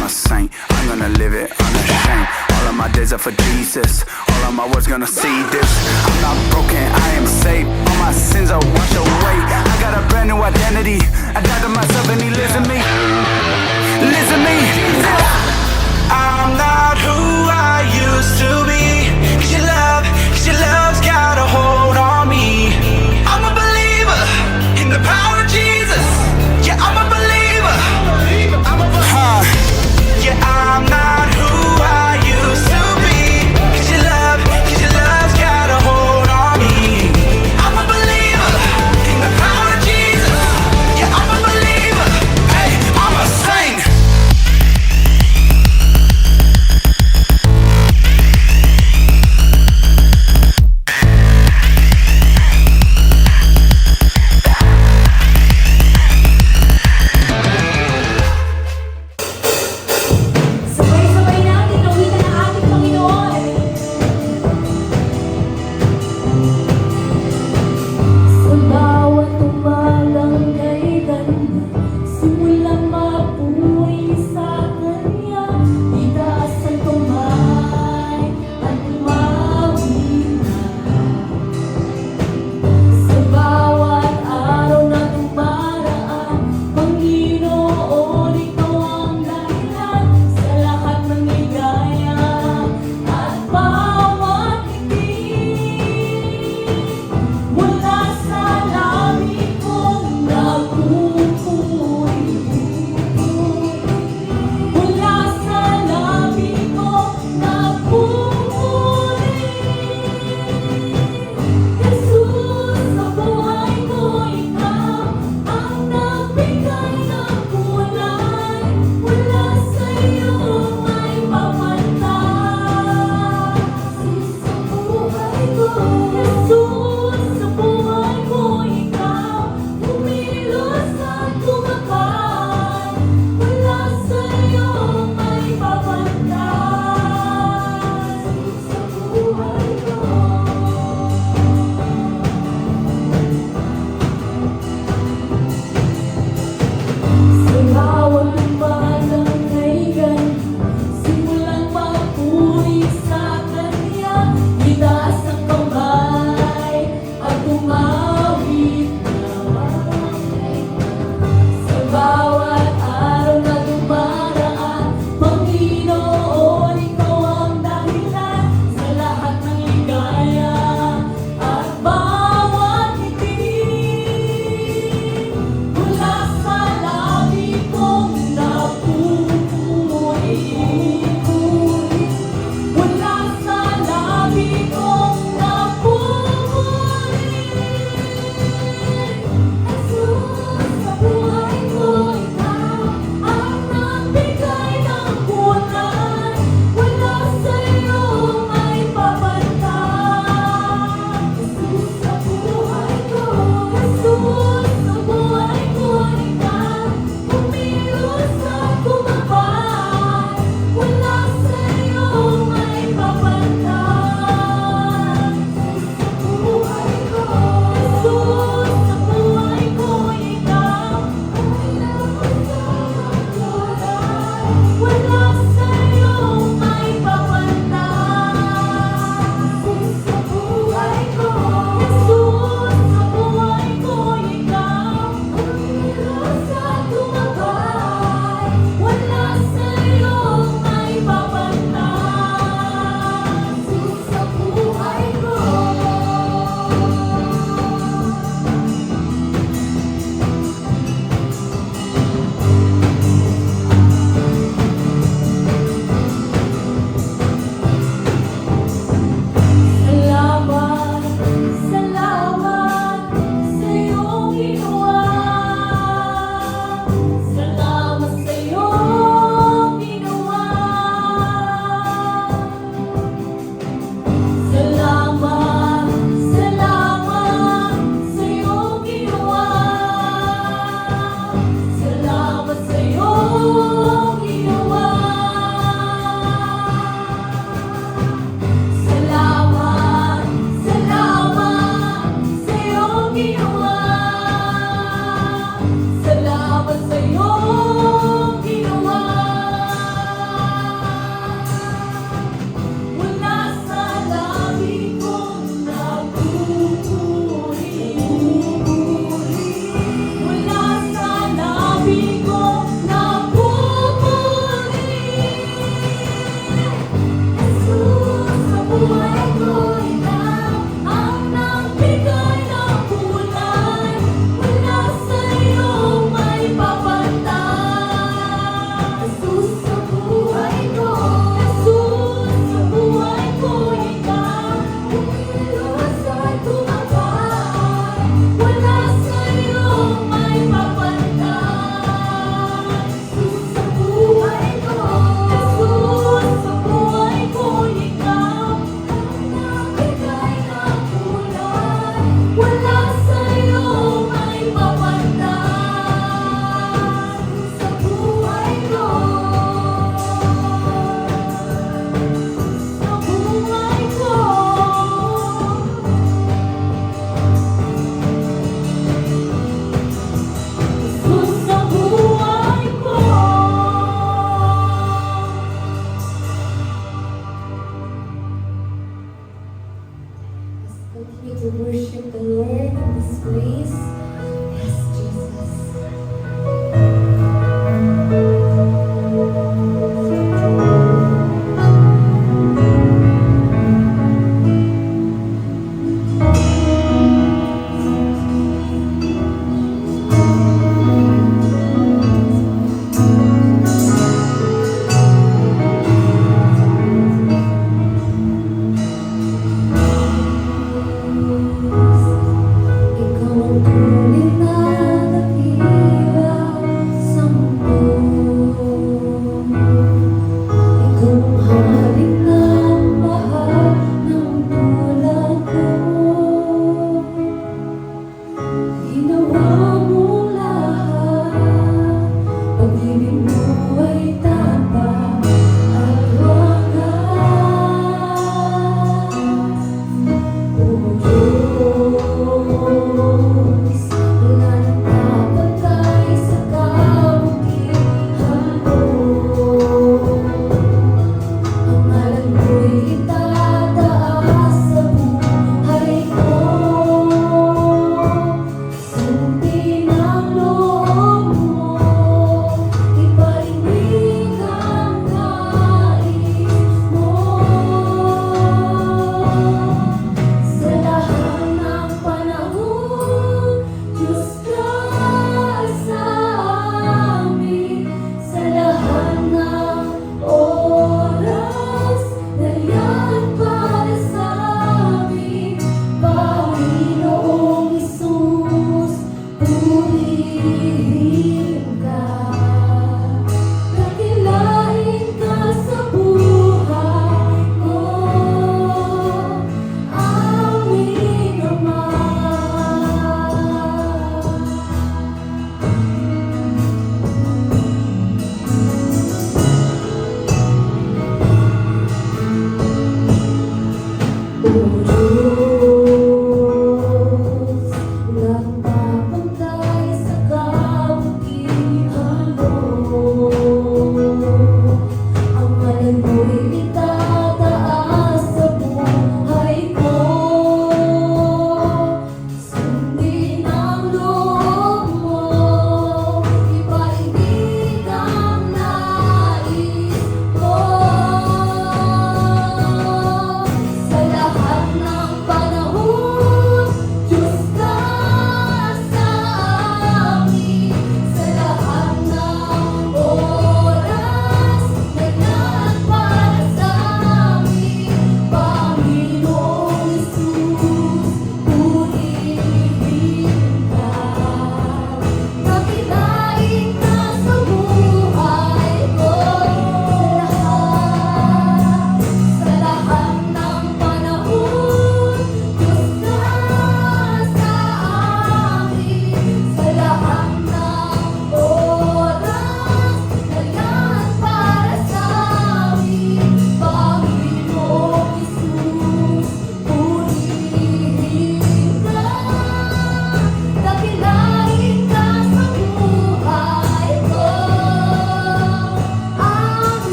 I'm a saint, I'm gonna live it unashamed. All of my days are for Jesus, all of my words gonna see this. I'm not broken, I am saved, all my sins are washed away. I got a brand new identity, I died to myself and he lives in me. Lives in me. I'm not who I used to be. Cause your love's got a hold on me. I'm a believer in the power of Jesus. Yeah, I'm a believer. Yeah, I'm not who I used to be. Cause your love's got a hold on me. I'm a believer in the power of Jesus. Yeah, I'm a believer. Hey, I'm a saint.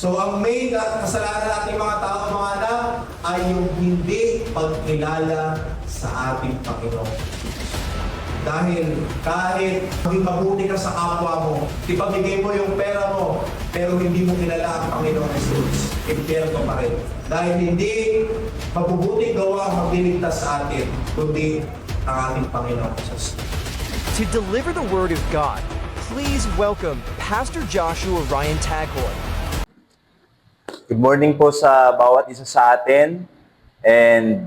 So ang main kasalanan nating mga tao, mga anak, ay yung hindi pagkilala sa ating Panginoon. Dahil kahit maging mabuti ka sa kapwa mo, ipamigay mo yung pera mo, pero hindi mo kilala ang Panginoon Jesus, impyerno pa rin. Dahil hindi mabubuting gawa ang magliligtas sa atin, kundi ang ating Panginoon Jesus. To deliver the Word of God, please welcome Pastor Joshua Ryan Taghoy. Good morning po sa bawat isa sa atin, and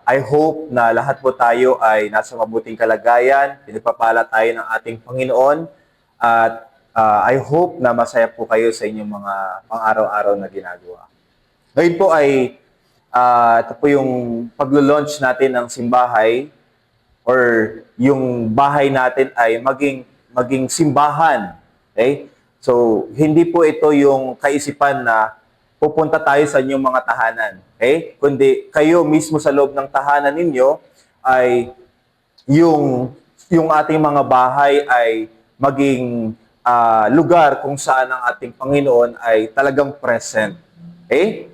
I hope na lahat po tayo ay nasa mabuting kalagayan, pinagpapala tayo ng ating Panginoon, at I hope na masaya po kayo sa inyong mga pang-araw-araw na ginagawa. Ngayon po ay ito po yung paglo-launch natin ng simbahay, or yung bahay natin ay maging simbahan. Okay? So, hindi po ito yung kaisipan na pupunta tayo sa inyong mga tahanan. Okay? Kundi kayo mismo sa loob ng tahanan ninyo ay yung ating mga bahay ay maging lugar kung saan ang ating Panginoon ay talagang present. Okay?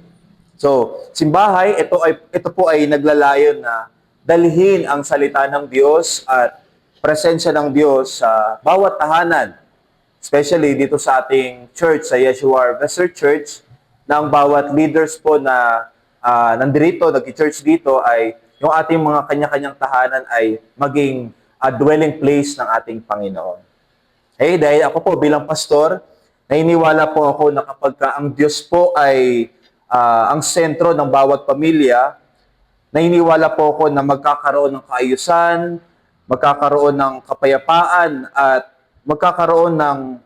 So, simbahay, ito po ay naglalayon na dalhin ang salita ng Diyos at presensya ng Diyos sa bawat tahanan. Especially dito sa ating church, sa Yeshua Harvester Church, na ang bawat leaders po na nandito, nag-church dito, ay yung ating mga kanya-kanyang tahanan ay maging dwelling place ng ating Panginoon. Okay, dahil ako po bilang pastor, naniniwala po ako na kapag ang Diyos po ay ang sentro ng bawat pamilya, naniniwala po ako na magkakaroon ng kaayusan, magkakaroon ng kapayapaan, at magkakaroon ng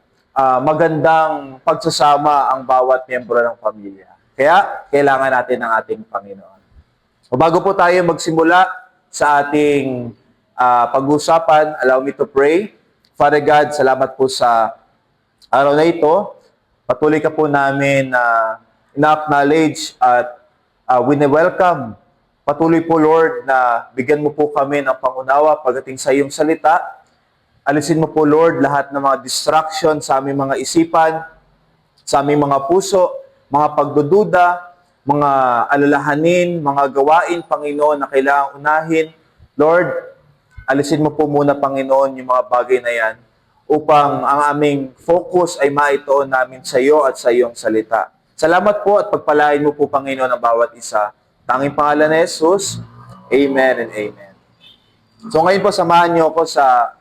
magandang pagsasama ang bawat miyembro ng pamilya. Kaya, kailangan natin ng ating Panginoon. O bago po tayo magsimula sa ating pag-usapan, allow me to pray. Father God, salamat po sa araw na ito. Patuloy ka po namin ina-acknowledge at wini-welcome. Patuloy po, Lord, na bigyan mo po kami ng pangunawa pagdating sa iyong salita. Alisin mo po, Lord, lahat ng mga distraction sa aming mga isipan, sa aming mga puso, mga pagdududa, mga alalahanin, mga gawain, Panginoon, na kailangang unahin. Lord, alisin mo po muna, Panginoon, yung mga bagay na yan upang ang aming focus ay maitoon namin sa iyo at sa iyong salita. Salamat po at pagpalain mo po, Panginoon, ang bawat isa. Tanging pangalan ni Jesus, Amen and Amen. So ngayon po, samahan niyo ako sa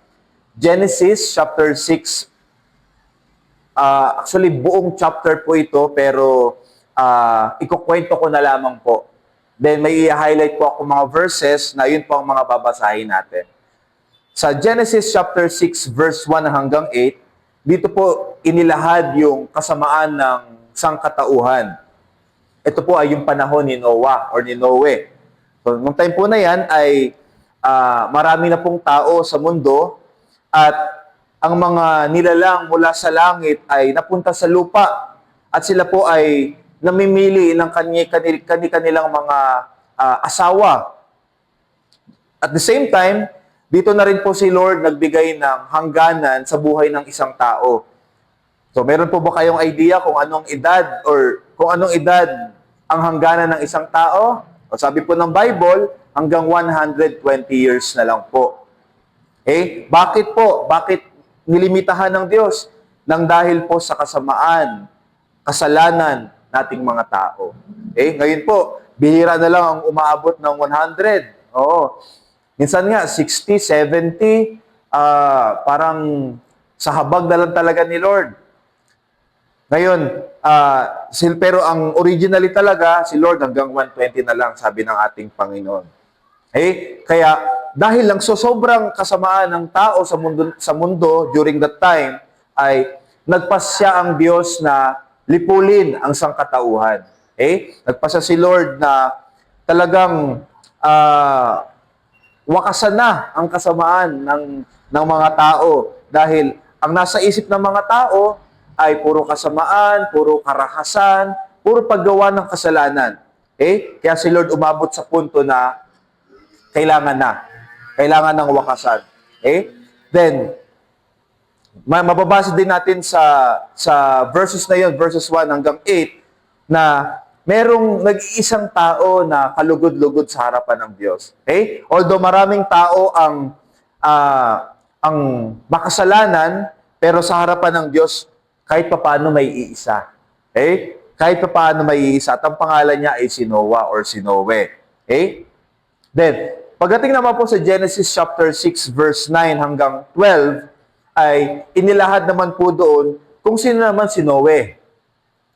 Genesis chapter 6. Actually, buong chapter po ito, pero ikukwento ko na lamang po. Then may i-highlight po ako mga verses na yun po ang mga babasahin natin. Sa Genesis chapter 6 verse 1 hanggang 8, dito po inilahad yung kasamaan ng sangkatauhan. Ito po ay yung panahon ni Noah or ni Noe. So, nung time po na yan ay marami na pong tao sa mundo, at ang mga nilalang mula sa langit ay napunta sa lupa, at sila po ay namimili ng kanilang mga asawa. At the same time, dito na rin po si Lord nagbigay ng hangganan sa buhay ng isang tao. So meron po ba kayong idea kung anong edad or kung anong edad ang hangganan ng isang tao? O sabi po ng Bible, hanggang 120 years na lang po. Okay? Bakit po? Bakit nilimitahan ng Diyos? Nang dahil po sa kasamaan, kasalanan nating mga tao. Okay? Ngayon po, bihira na lang ang umaabot ng 100. Oo. Minsan nga, 60, 70, parang sa habag na lang talaga ni Lord. Ngayon, pero ang originally talaga, si Lord hanggang 120 na lang, sabi ng ating Panginoon. Okay? Kaya, dahil lang sobrang kasamaan ng tao sa mundo during that time, ay nagpasya ang Diyos na lipulin ang sangkatauhan. Okay? Nagpasya si Lord na talagang wakasan na ang kasamaan ng mga tao, dahil ang nasa isip ng mga tao ay puro kasamaan, puro karahasan, puro paggawa ng kasalanan. Okay? Kaya si Lord umabot sa punto na kailangan ng wakasan. Okay? Then, mababasa din natin sa verses na yun, verses 1 hanggang 8, na merong nag-iisang tao na kalugod-lugod sa harapan ng Diyos. Okay? Although maraming tao ang makasalanan, pero sa harapan ng Diyos, kahit papaano may iisa. Okay? Kahit papaano may iisa. At ang pangalan niya ay si Noah or si Noe. Okay? Then, pagdating naman po sa Genesis chapter 6 verse 9 hanggang 12, ay inilahad naman po doon kung sino naman si Noe.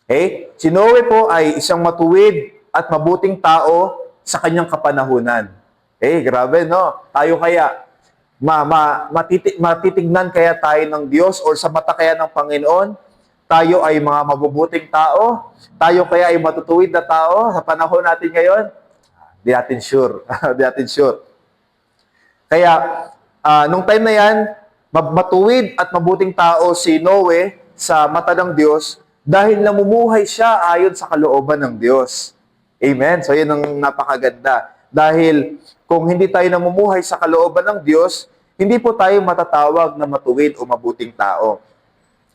Okay? Si Noe po ay isang matuwid at mabuting tao sa kanyang kapanahunan. Okay? Grabe, no? Tayo kaya, matitignan kaya tayo ng Diyos or sa mata kaya ng Panginoon, tayo ay mga mabubuting tao, tayo kaya ay matutuwid na tao sa panahon natin ngayon? Di natin sure. Di natin sure. Kaya, nung time na yan, matuwid at mabuting tao si Noe sa mata ng Diyos dahil namumuhay siya ayon sa kalooban ng Diyos. Amen? So, yun ang napakaganda. Dahil kung hindi tayo namumuhay sa kalooban ng Diyos, hindi po tayo matatawag na matuwid o mabuting tao.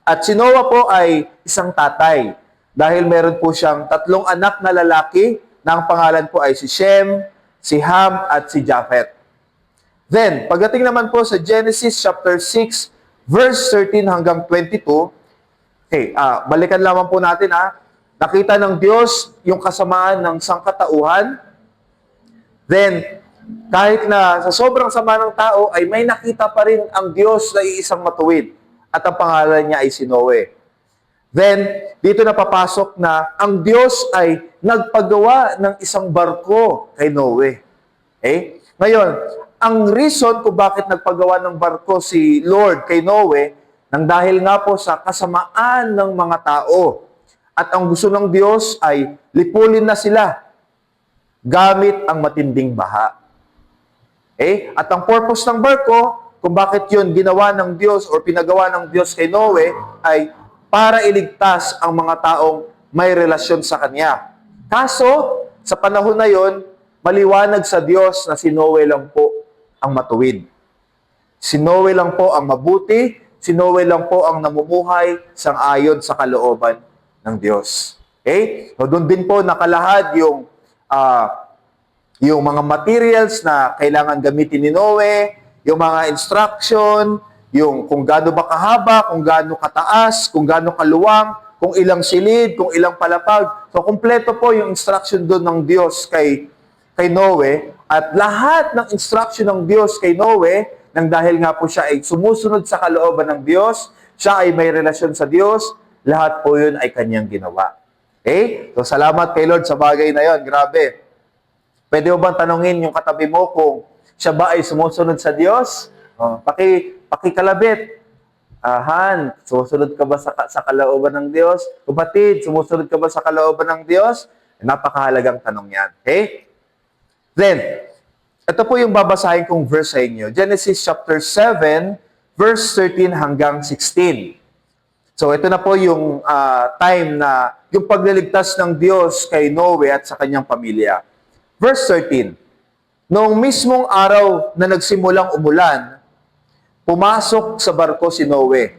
At si Noah po ay isang tatay dahil meron po siyang 3 anak na lalaki na ang pangalan po ay si Shem, si Ham, at si Japheth. Then, pagdating naman po sa Genesis chapter 6, verse 13 hanggang 22, okay, balikan lamang po natin nakita ng Diyos yung kasamaan ng sangkatauhan. Then, kahit na sa sobrang sama ng tao, ay may nakita pa rin ang Diyos na iisang matuwid. At ang pangalan niya ay si Noe. Then, dito na papasok na ang Diyos ay nagpagawa ng isang barko kay Noe. Okay? Ngayon, ang reason kung bakit nagpagawa ng barko si Lord kay Noe, nang dahil nga po sa kasamaan ng mga tao. At ang gusto ng Diyos ay lipulin na sila gamit ang matinding baha. Okay? At ang purpose ng barko, kung bakit yun ginawa ng Diyos or pinagawa ng Diyos kay Noe, ay para iligtas ang mga taong may relasyon sa Kanya. Kaso, sa panahon na yon, maliwanag sa Diyos na si Noe lang po ang matuwid. Si Noe lang po ang mabuti, si Noe lang po ang namumuhay sang-ayon sa kalooban ng Diyos. Okay? So, doon din po nakalahad yung mga materials na kailangan gamitin ni Noe, yung mga instruction, yung kung gaano ba kahaba, kung gaano kataas, kung gaano kaluwang, kung ilang silid, kung ilang palapag. So, kumpleto po yung instruction doon ng Diyos kay Noe. At lahat ng instruction ng Diyos kay Noe, nang dahil nga po siya ay sumusunod sa kalooban ng Diyos, siya ay may relasyon sa Diyos, lahat po yun ay kanyang ginawa. Okay? So, salamat kay Lord sa bagay na yon. Grabe. Pwede mo bang tanungin yung katabi mo kung siya ba ay sumusunod sa Diyos? Pakikalabit. Han, sumusunod ka ba sa kalooban ng Diyos? Kapatid, sumusunod ka ba sa kalooban ng Diyos? Napakahalagang tanong yan. Okay? Then, ito po yung babasahin kong verse sa inyo. Genesis chapter 7, verse 13 hanggang 16. So, ito na po yung time na yung pagliligtas ng Diyos kay Noe at sa kanyang pamilya. Verse 13. Noong mismong araw na nagsimulang umulan, pumasok sa barko si Noe,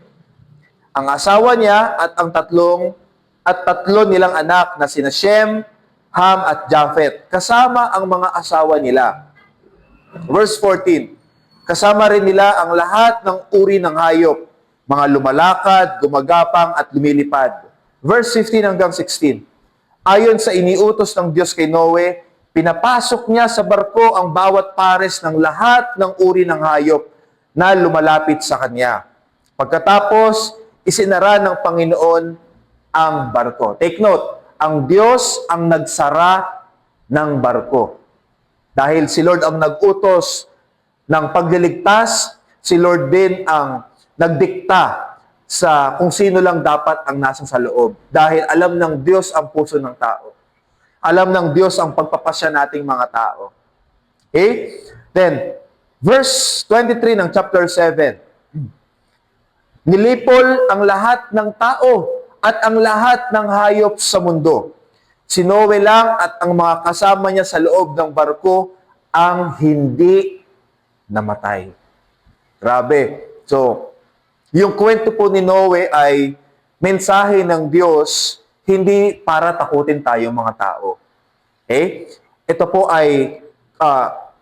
ang asawa niya at tatlo nilang anak na sina Shem, Ham at Japheth, kasama ang mga asawa nila. Verse 14. Kasama rin nila ang lahat ng uri ng hayop, mga lumalakad, gumagapang at lumilipad. Verse 15 hanggang 16. Ayon sa iniutos ng Diyos kay Noe, pinapasok niya sa barko ang bawat pares ng lahat ng uri ng hayop na lumalapit sa kanya. Pagkatapos, isinara ng Panginoon ang barko. Take note, ang Diyos ang nagsara ng barko. Dahil si Lord ang nag-utos ng pagliligtas, si Lord din ang nagdikta sa kung sino lang dapat ang nasa sa loob. Dahil alam ng Diyos ang puso ng tao. Alam ng Diyos ang pagpapasya nating mga tao. Okay? Then, verse 23 ng chapter 7. Nilipol ang lahat ng tao at ang lahat ng hayop sa mundo. Si Noe lang at ang mga kasama niya sa loob ng barko ang hindi namatay. Grabe. So, Yung kwento po ni Noe ay mensahe ng Diyos, hindi para takutin tayo mga tao. Okay? Ito po ay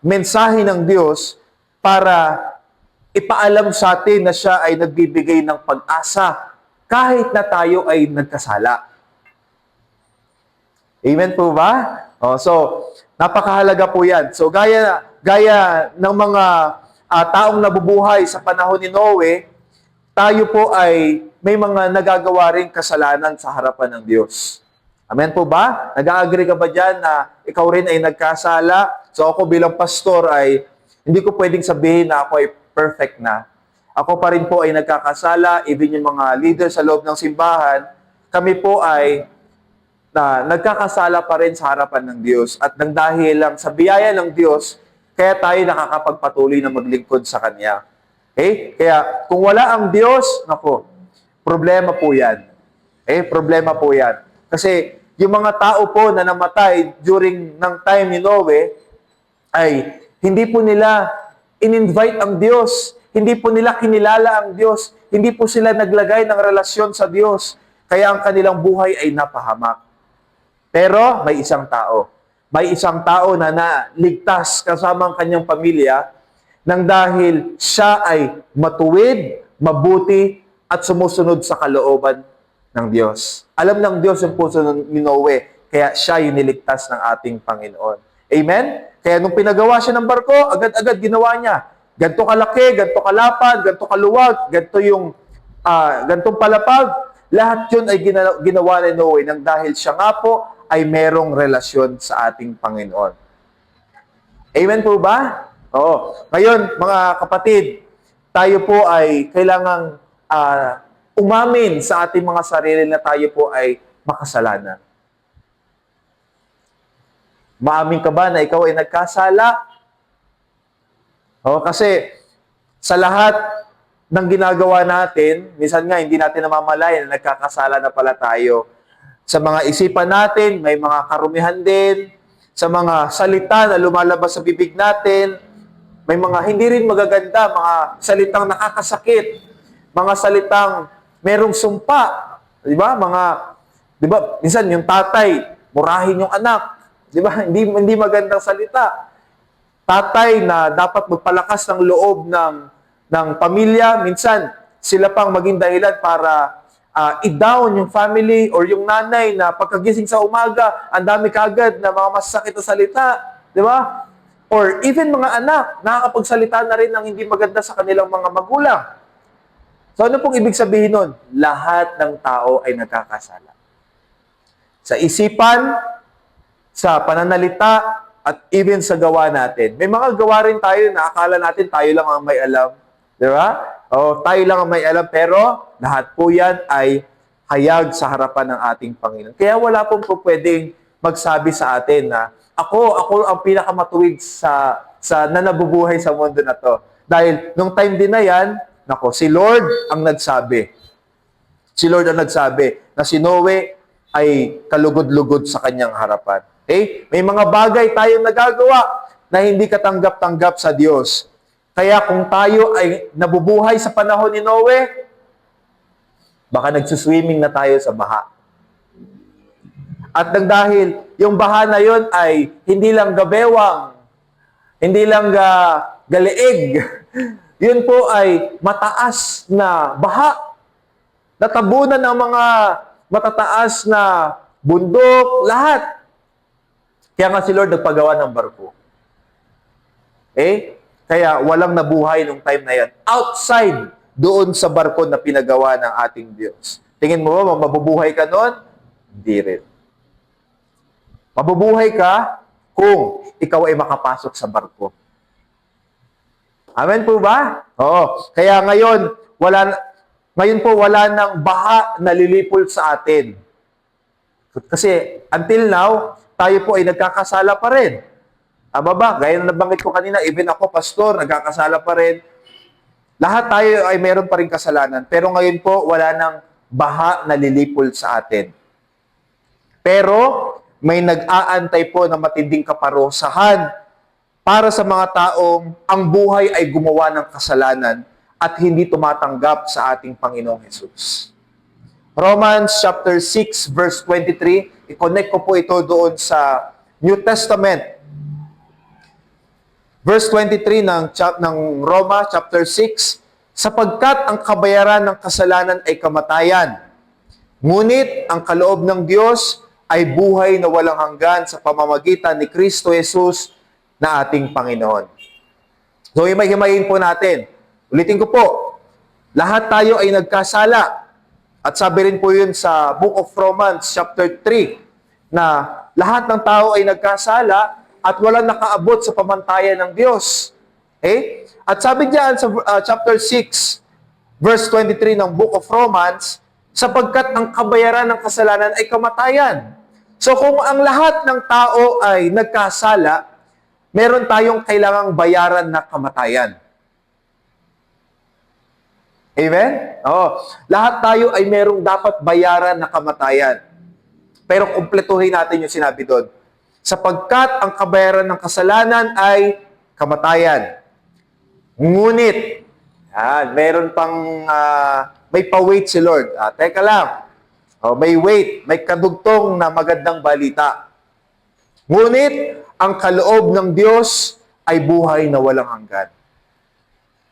mensahe ng Diyos para ipaalam sa atin na siya ay nagbibigay ng pag-asa kahit na tayo ay nagkasala. Amen po ba? So, napakahalaga po yan. So, gaya ng mga taong nabubuhay sa panahon ni Noe, tayo po ay may mga nagagawa rin kasalanan sa harapan ng Diyos. Amen po ba? Nag-agree ka ba dyan na ikaw rin ay nagkasala? So ako bilang pastor ay hindi ko pwedeng sabihin na ako ay perfect na. Ako pa rin po ay nagkakasala, even yung mga leader sa loob ng simbahan, kami po ay nagkakasala pa rin sa harapan ng Diyos. At nang dahil lang sa biyaya ng Diyos, kaya tayo nakakapagpatuloy na maglingkod sa Kanya. Okay? Kaya kung wala ang Diyos, nako, problema po yan. Problema po yan. Kasi yung mga tao po na namatay during ng time ni Noe, ay hindi po nila in-invite ang Diyos. Hindi po nila kinilala ang Diyos. Hindi po sila naglagay ng relasyon sa Diyos. Kaya ang kanilang buhay ay napahamak. Pero may isang tao. May isang tao na naligtas kasama ang kanyang pamilya nang dahil siya ay matuwid, mabuti, at sumusunod sa kalooban ng Diyos. Alam ng Diyos yung puso ni Noe, kaya siya yung niligtas ng ating Panginoon. Amen? Kaya nung pinagawa siya ng barko, agad-agad ginawa niya. Ganto kalaki, ganto kalapad, ganto kaluwag, ganto yung gantong palapag. Lahat yun ay ginawa ni Noe nang dahil siya nga po ay merong relasyon sa ating Panginoon. Amen po ba? Oo. Ngayon, mga kapatid, tayo po ay kailangang umamin sa ating mga sarili na tayo po ay makasalanan. Maamin ka ba na ikaw ay nagkasala? Kasi sa lahat ng ginagawa natin, minsan nga hindi natin namamalayan na nagkakasala na pala tayo. Sa mga isipan natin, may mga karumihan din. Sa mga salita na lumalabas sa bibig natin, may mga hindi rin magaganda, mga salitang nakakasakit, mga salitang merong sumpa, di ba? Di ba? Minsan yung tatay, murahin yung anak, di ba? Hindi magandang salita. Tatay na dapat magpalakas ng loob ng pamilya, minsan sila pang maging dahilan para i-down yung family or yung nanay na pagkagising sa umaga, ang dami kagad na mga masakit na salita, di ba? Or even mga anak, nakakapagsalita na rin ng hindi maganda sa kanilang mga magulang. So ano pong ibig sabihin nun? Lahat ng tao ay nagkakasala. Sa isipan, sa pananalita, at even sa gawa natin. May mga gawa rin tayo na akala natin tayo lang ang may alam. Di ba? O tayo lang ang may alam, pero lahat po yan ay hayag sa harapan ng ating Panginoon. Kaya wala pong pwedeng magsabi sa atin na ako ang pinakamatuwid sa na nabubuhay sa mundo na to. Dahil nung time din na yan, si Lord ang nagsabi. Si Lord ang nagsabi na si Noe ay kalugod-lugod sa kanyang harapan. Okay? May mga bagay tayong nagagawa na hindi katanggap-tanggap sa Diyos. Kaya kung tayo ay nabubuhay sa panahon ni Noe, baka nagsuswimming na tayo sa baha. At nang dahil yung baha na yon ay hindi lang gabewang, hindi lang galeeg, yun po ay mataas na baha. Natabunan ng mga matataas na bundok, lahat. Kaya nga si Lord nagpagawa ng barko. Kaya walang nabuhay nung time na yan. Outside, doon sa barko na pinagawa ng ating Diyos. Tingin mo ba, mabubuhay ka noon? Hindi rin. Mabubuhay ka kung ikaw ay makapasok sa barko. Amen po ba? Oo. Kaya ngayon po wala nang baha na lilipol sa atin. Kasi until now, tayo po ay nagkakasala pa rin. Tama ba? Gaya na nabanggit ko kanina, even ako, pastor, nagkakasala pa rin. Lahat tayo ay meron pa rin kasalanan. Pero ngayon po, wala nang baha na lilipol sa atin. Pero, may nag-aantay po na matinding kaparusahan para sa mga taong ang buhay ay gumawa ng kasalanan at hindi tumatanggap sa ating Panginoong Hesus. Romans chapter 6 verse 23, i-connect ko po ito doon sa New Testament. Verse 23 ng Roma chapter 6, sapagkat ang kabayaran ng kasalanan ay kamatayan. Ngunit ang kaloob ng Diyos ay buhay na walang hanggan sa pamamagitan ni Kristo Jesus na ating Panginoon. So, himay-himayin po natin. Ulitin ko po, lahat tayo ay nagkasala. At sabi rin po yun sa Book of Romans chapter 3, na lahat ng tao ay nagkasala at walang nakaabot sa pamantayan ng Diyos. Okay? At sabi diyan sa chapter 6, verse 23 ng Book of Romans, sapagkat ang kabayaran ng kasalanan ay kamatayan. So kung ang lahat ng tao ay nagkasala, meron tayong kailangang bayaran na kamatayan. Amen? Lahat tayo ay merong dapat bayaran na kamatayan. Pero kumpletuhin natin yung sinabi doon. Sapagkat ang kabayaran ng kasalanan ay kamatayan. Ngunit, meron pang, may pa-wait si Lord. Teka lang. May wait, may kadugtong na magandang balita. Ngunit, ang kaloob ng Diyos ay buhay na walang hanggan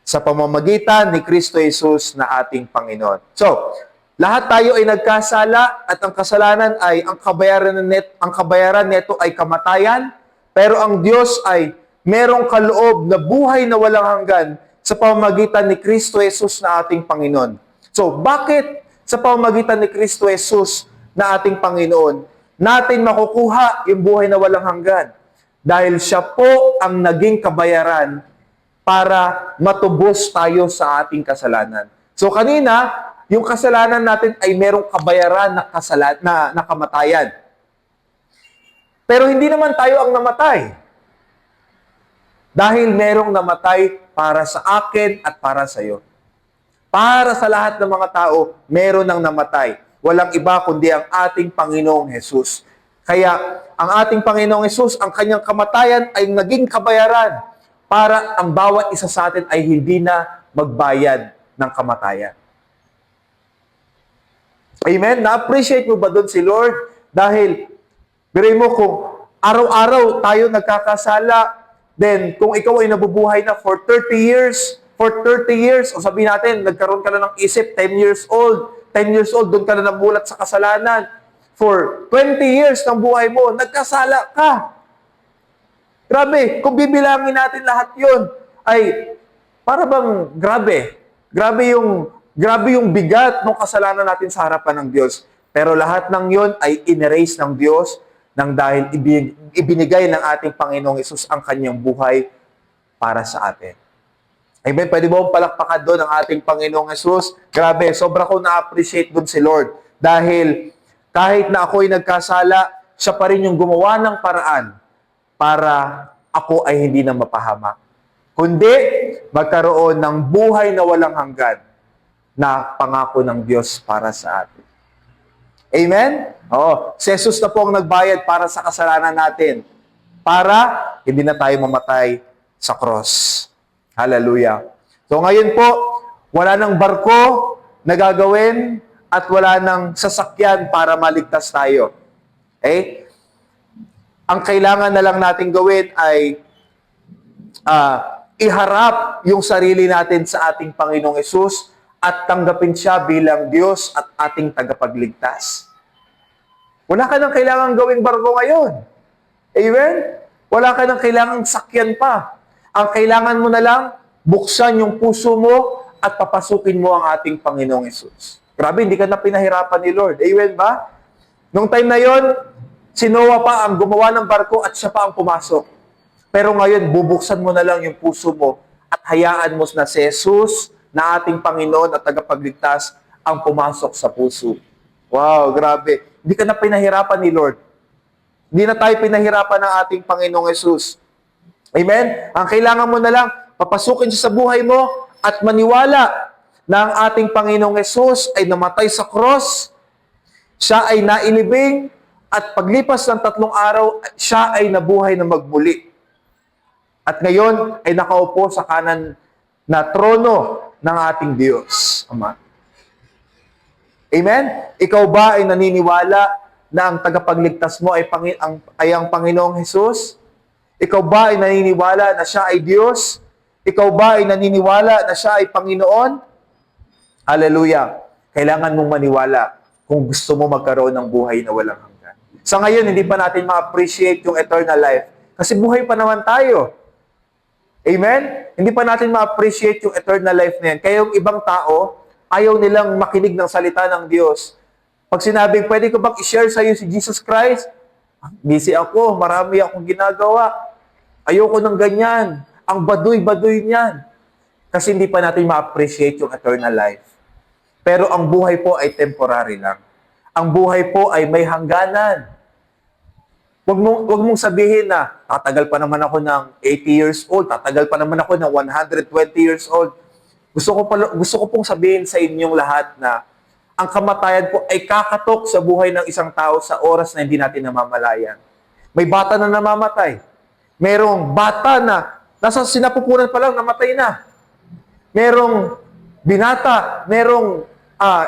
sa pamamagitan ni Kristo Jesus na ating Panginoon. So, lahat tayo ay nagkasala at ang kasalanan ay ang kabayaran nito ay kamatayan, pero ang Diyos ay merong kaloob na buhay na walang hanggan sa pamamagitan ni Kristo Jesus na ating Panginoon. So, bakit sa pamamagitan ni Kristo Jesus na ating Panginoon natin makukuha yung buhay na walang hanggan? Dahil siya po ang naging kabayaran para matubos tayo sa ating kasalanan. So kanina, yung kasalanan natin ay merong kabayaran na kamatayan. Pero hindi naman tayo ang namatay. Dahil merong namatay para sa akin at para sa iyo. Para sa lahat ng mga tao, meron nang namatay. Walang iba kundi ang ating Panginoong Hesus. Kaya ang ating Panginoong Hesus, ang kanyang kamatayan ay naging kabayaran para ang bawat isa sa atin ay hindi na magbayad ng kamatayan. Amen? Na-appreciate mo ba doon si Lord? Dahil, birin mo kung araw-araw tayo nagkakasala, then kung ikaw ay nabubuhay na for 30 years, o sabihin natin, nagkaroon ka na ng isip, 10 years old, doon ka na namulat sa kasalanan. For 20 years ng buhay mo, nagkasala ka. Grabe, kung bibilangin natin lahat yun, ay para bang grabe. Grabe yung bigat ng kasalanan natin sa harapan ng Diyos. Pero lahat ng yun ay in-erase ng Diyos nang dahil ibinigay ng ating Panginoong Hesus ang kanyang buhay para sa atin. Amen? Pwede mo palakpakan doon ang ating Panginoong Hesus. Grabe, sobra ko na-appreciate doon si Lord. Dahil kahit na ako'y nagkasala, siya pa rin yung gumawa ng paraan para ako ay hindi na mapahamak. Kundi magkaroon ng buhay na walang hanggan na pangako ng Diyos para sa atin. Amen? Si Jesus na po ang nagbayad para sa kasalanan natin. Para hindi na tayo mamatay sa cross. Hallelujah. So ngayon po, wala nang barko na gagawin at wala nang sasakyan para maligtas tayo. Okay? Ang kailangan na lang natin gawin ay iharap yung sarili natin sa ating Panginoong Hesus at tanggapin siya bilang Diyos at ating tagapagligtas. Wala ka nang kailangan gawing barko ngayon. Amen? Wala ka nang kailangan sakyan pa. Ang kailangan mo na lang, buksan yung puso mo at papasukin mo ang ating Panginoong Hesus. Grabe, hindi ka na pinahirapan ni Lord. Amen ba? Nung time na yon, si Noah pa ang gumawa ng barko at siya pa ang pumasok. Pero ngayon, bubuksan mo na lang yung puso mo at hayaan mo na si Jesus na ating Panginoon at tagapagligtas ang pumasok sa puso. Wow, grabe. Hindi ka na pinahirapan ni Lord. Hindi na tayo pinahirapan ng ating Panginoong Jesus. Amen? Ang kailangan mo na lang, papasukin siya sa buhay mo at maniwala na ang ating Panginoong Jesus ay namatay sa cross, siya ay nailibing, at paglipas ng 3 araw, siya ay nabuhay na magmuli. At ngayon ay nakaupo sa kanan na trono ng ating Diyos, Ama. Amen? Ikaw ba ay naniniwala na ang tagapagligtas mo ay ang Panginoong Hesus? Ikaw ba ay naniniwala na siya ay Diyos? Ikaw ba ay naniniwala na siya ay Panginoon? Hallelujah! Kailangan mong maniwala kung gusto mo magkaroon ng buhay na walang hanggan. Sa ngayon, hindi pa natin ma-appreciate yung eternal life kasi buhay pa naman tayo. Amen? Hindi pa natin ma-appreciate yung eternal life na yan. Kaya yung ibang tao, ayaw nilang makinig ng salita ng Diyos. Pag sinabing, pwede ko bang i-share sa iyo si Jesus Christ? Busy ako, marami akong ginagawa. Ayoko ng ganyan. Ang baduy-baduy niyan. Kasi hindi pa natin ma-appreciate yung eternal life. Pero ang buhay po ay temporary lang. Ang buhay po ay may hangganan. Wag mong sabihin na, tatagal pa naman ako ng 80 years old, tatagal pa naman ako ng 120 years old. Gusto ko pong sabihin sa inyong lahat na ang kamatayan po ay kakatok sa buhay ng isang tao sa oras na hindi natin namamalayan. May bata na namamatay. Merong bata na nasa sinapupunan pa lang, namatay na. Merong binata, merong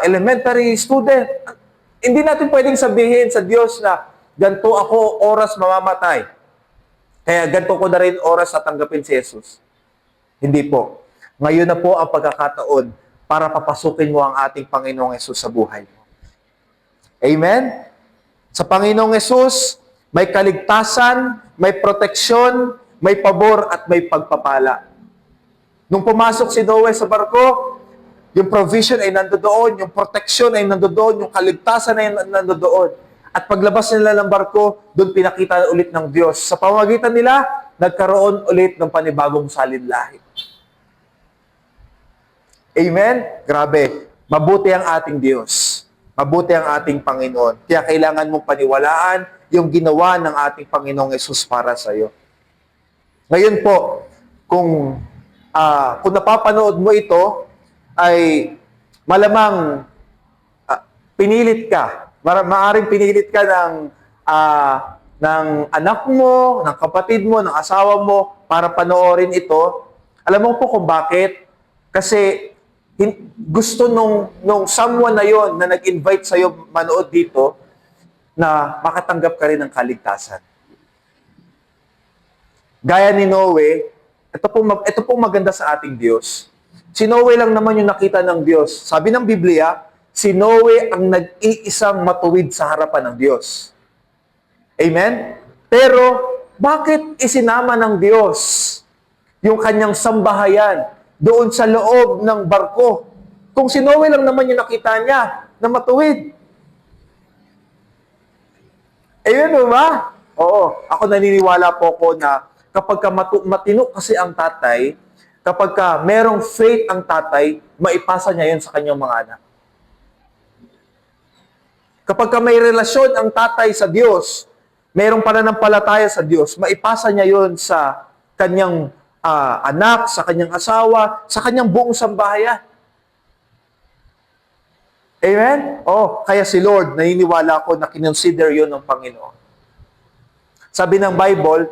elementary student. Hindi natin pwedeng sabihin sa Diyos na ganito ako oras mamamatay. Kaya ganito ko na rin oras na tanggapin si Jesus. Hindi po. Ngayon na po ang pagkakataon para papasukin mo ang ating Panginoong Hesus sa buhay mo. Amen? Sa Panginoong Hesus, may kaligtasan, may proteksyon, may pabor at may pagpapala. Nung pumasok si Noe sa barko, yung provision ay nandoon, yung protection ay nandoon, yung kaligtasan ay nandoon. At paglabas nila ng barko, doon pinakita ulit ng Diyos. Sa pamamagitan nila, nagkaroon ulit ng panibagong salinlahi. Amen? Grabe. Mabuti ang ating Diyos. Mabuti ang ating Panginoon. Kaya kailangan mong paniwalaan yung ginawa ng ating Panginoong Hesus para sa iyo. Ngayon po, kung napapanood mo ito, ay malamang pinilit ka. Maaring pinilit ka ng anak mo, ng kapatid mo, ng asawa mo para panoorin ito. Alam mo po kung bakit? Kasi gusto nung someone na yon na nag-invite sa'yo manood dito na makatanggap ka rin ng kaligtasan. Gaya ni Noe, ito pong maganda sa ating Diyos. Si Noe lang naman yung nakita ng Diyos. Sabi ng Biblia, si Noe ang nag-iisang matuwid sa harapan ng Diyos. Amen? Pero, bakit isinama ng Diyos yung kanyang sambahayan doon sa loob ng barko? Kung si Noe lang naman yung nakita niya na matuwid. Ayun ba? Oo. Ako naniniwala po ko na kapag matino kasi ang tatay, kapag merong faith ang tatay, maipasa niya yun sa kanyang mga anak. Kapag may relasyon ang tatay sa Diyos, mayroong pananampalataya sa Diyos, maipasa niya yun sa kanyang anak, sa kanyang asawa, sa kanyang buong sambahayan. Amen? Kaya si Lord, naniniwala ko na kinonsider yun ng Panginoon. Sabi ng Bible,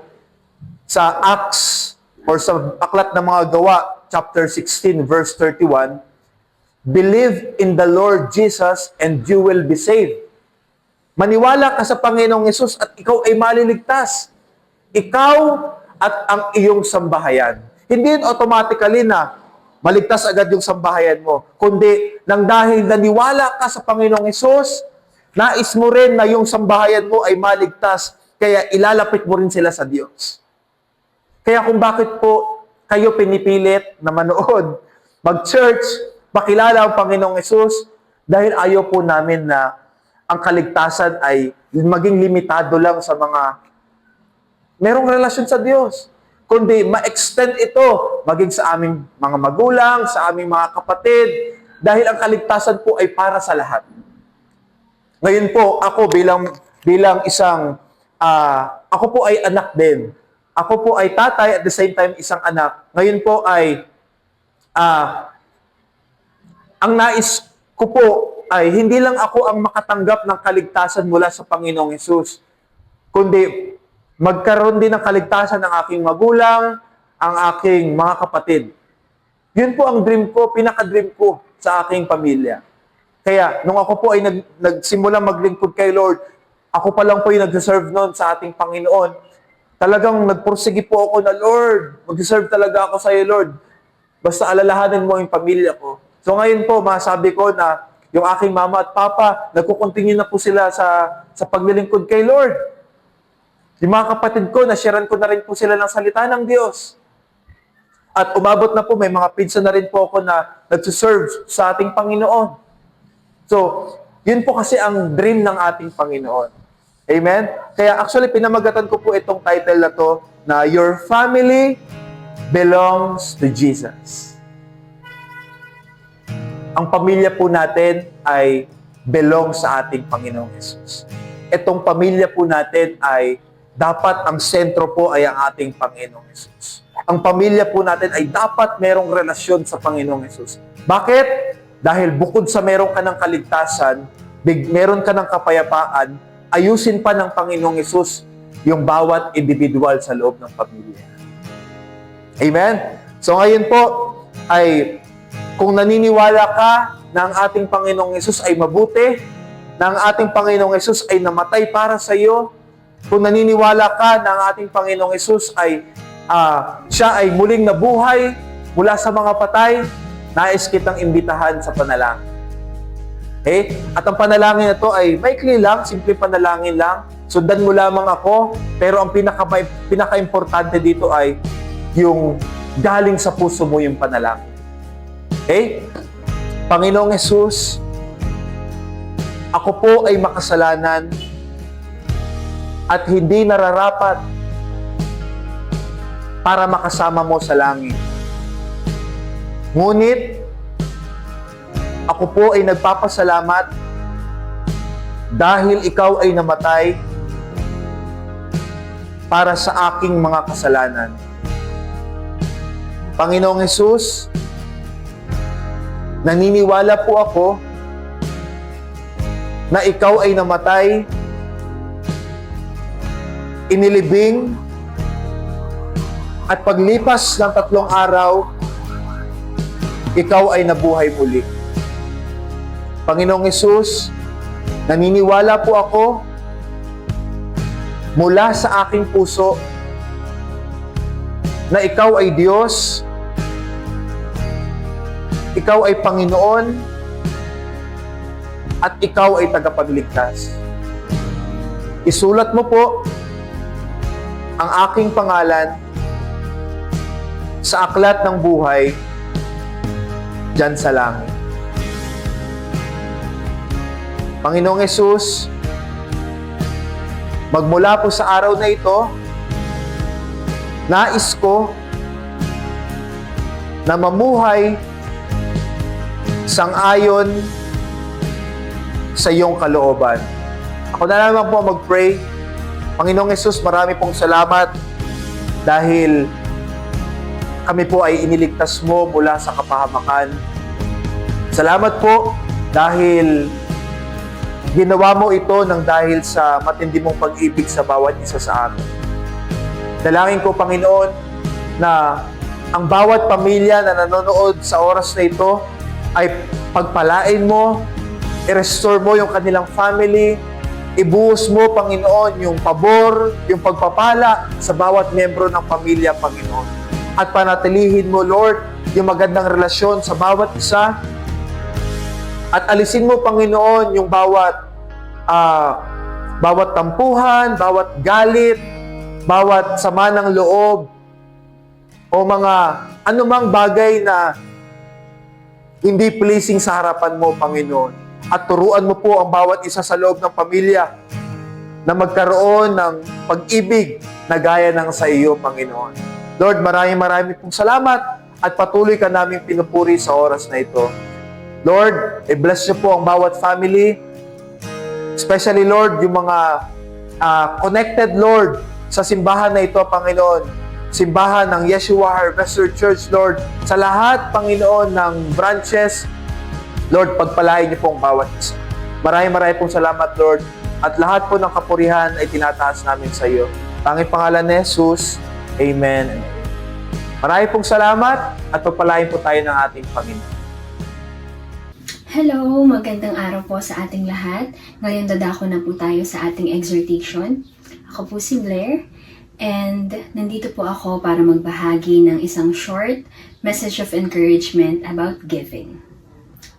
sa Acts, or sa Aklat ng mga Gawa, chapter 16, verse 31, believe in the Lord Jesus and you will be saved. Maniwala ka sa Panginoong Hesus at ikaw ay maliligtas. Ikaw at ang iyong sambahayan. Hindi automatically na maligtas agad yung sambahayan mo, kundi nang dahil naniwala ka sa Panginoong Hesus, nais mo rin na yung sambahayan mo ay maligtas, kaya ilalapit mo rin sila sa Diyos. Kaya kung bakit po kayo pinipilit na manood, mag-church, makilala ang Panginoong Hesus, dahil ayaw po namin na ang kaligtasan ay maging limitado lang sa mga merong relasyon sa Diyos. Kundi ma-extend ito maging sa aming mga magulang, sa aming mga kapatid, dahil ang kaligtasan po ay para sa lahat. Ngayon po, ako bilang isang, ako po ay anak din. Ako po ay tatay at the same time isang anak. Ngayon po ay, ang nais ko po ay hindi lang ako ang makatanggap ng kaligtasan mula sa Panginoong Hesus, kundi magkaroon din ng kaligtasan ng aking magulang, ang aking mga kapatid. Yun po ang dream ko, pinaka-dream ko sa aking pamilya. Kaya, nung ako po ay nagsimula maglingkod kay Lord, ako pa lang po yung nag-serve noon sa ating Panginoon. Talagang nagpursige po ako na, Lord, mag-serve talaga ako sa iyo, Lord. Basta alalahanin mo yung pamilya ko. So ngayon po, masabi ko na yung aking mama at papa, nagkukontinue na po sila sa paglilingkod kay Lord. Yung mga kapatid ko, nasharean ko na rin po sila ng salita ng Diyos. At umabot na po, may mga pizza na rin po ako na nagsuserve sa ating Panginoon. So, yun po kasi ang dream ng ating Panginoon. Amen? Kaya actually, pinamagatan ko po itong title na to, na Your Family Belongs to Jesus. Ang pamilya po natin ay belong sa ating Panginoong Jesus. Itong pamilya po natin ay dapat ang sentro po ay ang ating Panginoong Jesus. Ang pamilya po natin ay dapat merong relasyon sa Panginoong Jesus. Bakit? Dahil bukod sa meron ka ng kaligtasan, meron ka ng kapayapaan, ayusin pa ng Panginoong Jesus yung bawat individual sa loob ng pamilya. Amen? So ngayon po ay kung naniniwala ka na ang ating Panginoong Jesus ay mabuti, na ang ating Panginoong Jesus ay namatay para sa iyo, kung naniniwala ka na ang ating Panginoong Jesus ay siya ay muling nabuhay mula sa mga patay, nais kitang imbitahan sa panalangin. Okay? At ang panalangin na ito ay maikli lang, simple panalangin lang. Sundan mo lamang ako, pero ang pinaka-importante dito ay yung galing sa puso mo yung panalangin. Okay? Panginoong Jesus, ako po ay makasalanan at hindi nararapat para makasama mo sa langit. Ngunit, ako po ay nagpapasalamat dahil ikaw ay namatay para sa aking mga kasalanan. Panginoong Jesus, naniniwala po ako na ikaw ay namatay, inilibing, at paglipas ng 3 araw, ikaw ay nabuhay muli. Panginoong Jesus, naniniwala po ako mula sa aking puso na ikaw ay Diyos, ikaw ay Panginoon, at ikaw ay tagapagligtas. Isulat mo po ang aking pangalan sa aklat ng buhay diyan sa langit. Panginoong Jesus, magmula po sa araw na ito, nais ko na mamuhay sang-ayon sa iyong kalooban. Ako na naman po mag-pray. Panginoong Jesus, marami pong salamat dahil kami po ay iniligtas mo mula sa kapahamakan. Salamat po dahil ginawa mo ito ng dahil sa matindi mong pag-ibig sa bawat isa sa amin. Dalangin ko, Panginoon, na ang bawat pamilya na nanonood sa oras na ito ay pagpalain mo, i-restore mo yung kanilang family, ibuhos mo, Panginoon, yung pabor, yung pagpapala sa bawat membro ng pamilya, Panginoon. At panatilihin mo, Lord, yung magandang relasyon sa bawat isa. At alisin mo, Panginoon, yung bawat tampuhan, bawat galit, bawat sama ng loob, o mga anumang bagay na hindi pleasing sa harapan mo, Panginoon. At turuan mo po ang bawat isa sa loob ng pamilya na magkaroon ng pag-ibig na gaya ng sa iyo, Panginoon. Lord, maraming pong salamat at patuloy ka naming pinupuri sa oras na ito. Lord, i-bless niyo po ang bawat family, especially, Lord, yung mga connected, Lord, sa simbahan na ito, Panginoon. Simbahan ng Yeshua Harvester Church, Lord, sa lahat, Panginoon, ng branches, Lord, pagpalain niyo po ang bawat isa. Maraming pong salamat, Lord, at lahat po ng kapurihan ay tinataas namin sa iyo. Tanging pangalan ni Jesus, Amen. Marami pong salamat at pagpalain po tayo ng ating Panginoon. Hello! Magandang araw po sa ating lahat. Ngayon dadako na po tayo sa ating exhortation. Ako po si Blair and nandito po ako para magbahagi ng isang short message of encouragement about giving.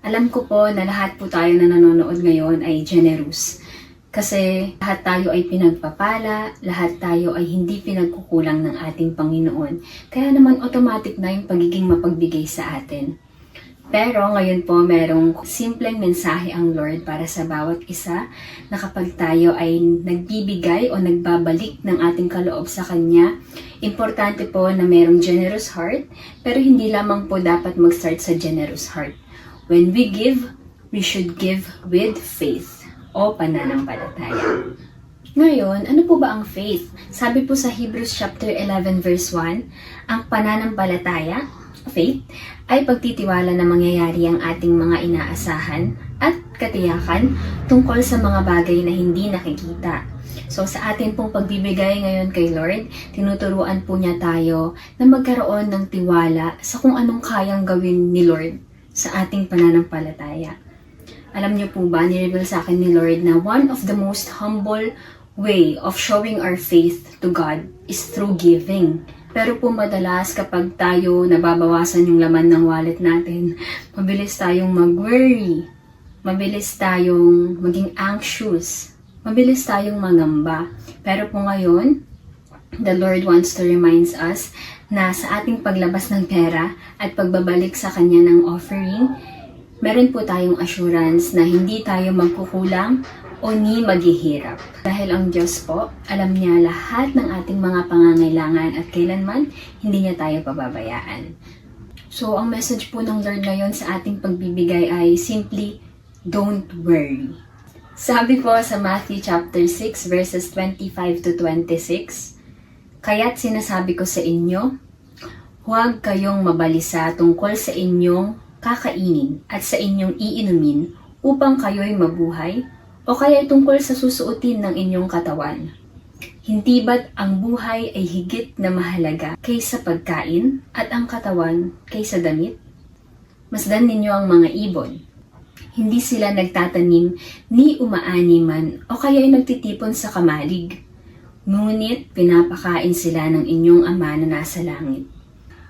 Alam ko po na lahat po tayo na nanonood ngayon ay generous. Kasi lahat tayo ay pinagpapala, lahat tayo ay hindi pinagkukulang ng ating Panginoon. Kaya naman automatic na yung pagiging mapagbigay sa atin. Pero ngayon po merong simpleng mensahe ang Lord para sa bawat isa na kapag tayo ay nagbibigay o nagbabalik ng ating kaloob sa Kanya, importante po na merong generous heart, pero hindi lamang po dapat mag-start sa generous heart. When we give, we should give with faith o pananampalataya. Ngayon, ano po ba ang faith? Sabi po sa Hebrews chapter 11 verse 1, ang pananampalataya, faith, ay pagtitiwala na mangyayari ang ating mga inaasahan at katiyakan tungkol sa mga bagay na hindi nakikita. So sa atin pong pagbibigay ngayon kay Lord, tinuturuan po niya tayo na magkaroon ng tiwala sa kung anong kayang gawin ni Lord sa ating pananampalataya. Alam niyo po ba, nireveal sa akin ni Lord na one of the most humble way of showing our faith to God is through giving. Pero po madalas kapag tayo nababawasan yung laman ng wallet natin, mabilis tayong mag-worry, mabilis tayong maging anxious, mabilis tayong mangamba. Pero po ngayon, the Lord wants to remind us na sa ating paglabas ng pera at pagbabalik sa Kanya ng offering, meron po tayong assurance na hindi tayo magkukulang o ni maghihirap. Dahil ang Diyos po, alam niya lahat ng ating mga pangangailangan at kailanman hindi niya tayo pababayaan. So, ang message po ng Lord ngayon sa ating pagbibigay ay simply, don't worry. Sabi po sa Matthew chapter 6 verses 25 to 26, kaya't sinasabi ko sa inyo, huwag kayong mabalisa tungkol sa inyong kakainin at sa inyong iinumin upang kayo'y mabuhay o kaya tungkol sa susuotin ng inyong katawan. Hindi ba't ang buhay ay higit na mahalaga kaysa pagkain at ang katawan kaysa damit? Masdan ninyo ang mga ibon. Hindi sila nagtatanim ni umaani man o kaya ay nagtitipon sa kamalig. Ngunit pinapakain sila ng inyong Ama na nasa langit.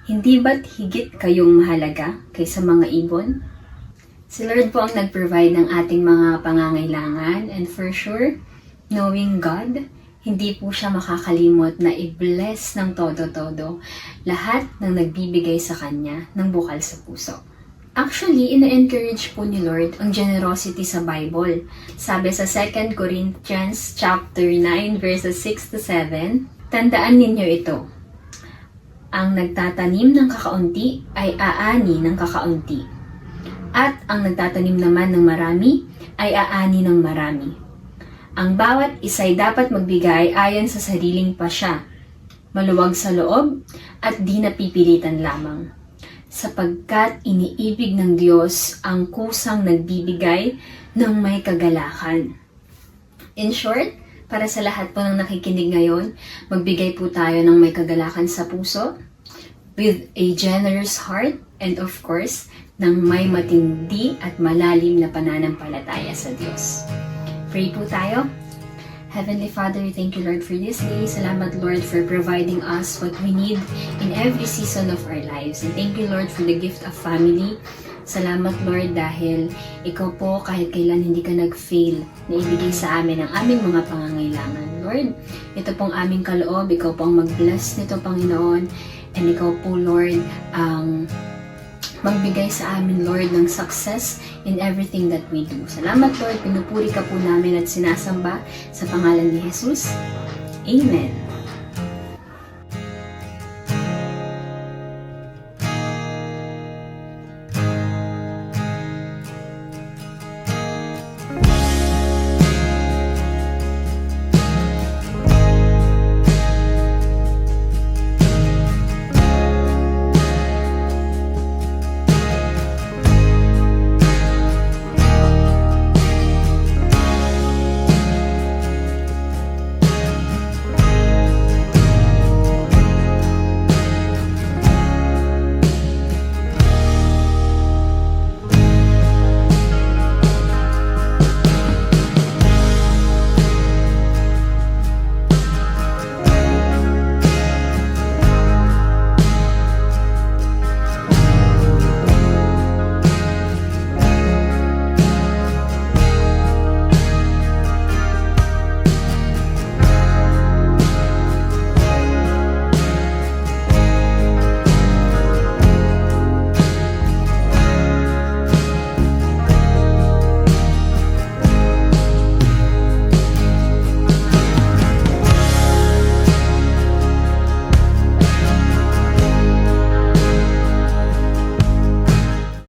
Hindi ba't higit kayong mahalaga kaysa mga ibon? Si Lord po ang nag-provide ng ating mga pangangailangan and for sure, knowing God, hindi po siya makakalimot na i-bless ng todo-todo lahat ng nagbibigay sa Kanya ng bukal sa puso. Actually, ina-encourage po ni Lord ang generosity sa Bible. Sabi sa 2 Corinthians chapter 9 verses 6 to 7, tandaan ninyo ito. Ang nagtatanim ng kakaunti ay aani ng kakaunti. At ang nagtatanim naman ng marami ay aani ng marami. Ang bawat isa'y dapat magbigay ayon sa sariling pasya, maluwag sa loob at di napipilitan lamang. Sapagkat iniibig ng Diyos ang kusang nagbibigay ng may kagalakan. In short, para sa lahat po ng nakikinig ngayon, magbigay po tayo ng may kagalakan sa puso, with a generous heart, and of course, ng may matindi at malalim na pananampalataya sa Diyos. Pray po tayo. Heavenly Father, thank you Lord for this day. Salamat Lord for providing us what we need in every season of our lives. And thank you Lord for the gift of family. Salamat Lord dahil ikaw po kahit kailan hindi ka nag-fail na ibigay sa amin ang aming mga pangangailangan. Lord, ito pong aming kaloob, ikaw po ang mag-bless nito Panginoon, and ikaw po Lord ang magbigay sa amin Lord ng success in everything that we do. Salamat Lord, pinupuri ka po namin at sinasamba sa pangalan ni Jesus. Amen.